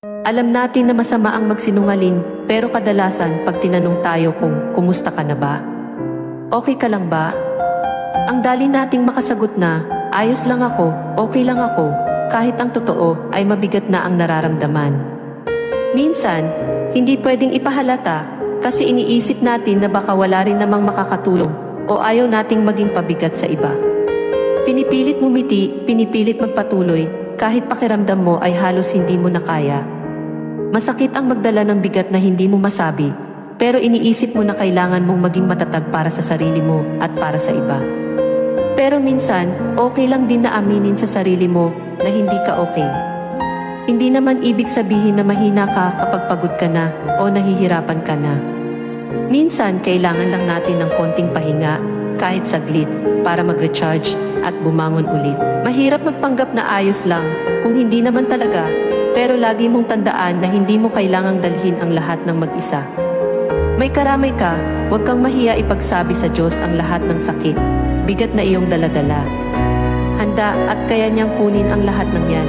Alam natin na masama ang magsinungaling, pero kadalasan pag tinanong tayo kung kumusta ka na ba? Okay ka lang ba? Ang dali nating makasagot na, ayos lang ako, okay lang ako, kahit ang totoo ay mabigat na ang nararamdaman. Minsan, hindi pwedeng ipahalata kasi iniisip natin na baka wala rin namang makakatulong o ayaw nating maging pabigat sa iba. Pinipilit mumiti, pinipilit magpatuloy, kahit pakiramdam mo ay halos hindi mo na kaya. Masakit ang magdala ng bigat na hindi mo masabi, pero iniisip mo na kailangan mong maging matatag para sa sarili mo at para sa iba. Pero minsan, okay lang din na aminin sa sarili mo na hindi ka okay. Hindi naman ibig sabihin na mahina ka kapag pagod ka na o nahihirapan ka na. Minsan, kailangan lang natin ng konting pahinga, kahit saglit, para mag-recharge at bumangon ulit. Mahirap magpanggap na ayos lang, kung hindi naman talaga, pero lagi mong tandaan na hindi mo kailangang dalhin ang lahat ng mag-isa. May karamay ka, huwag kang mahiya ipagsabi sa Diyos ang lahat ng sakit, bigat na iyong daladala. Handa at kaya niyang kunin ang lahat ng yan.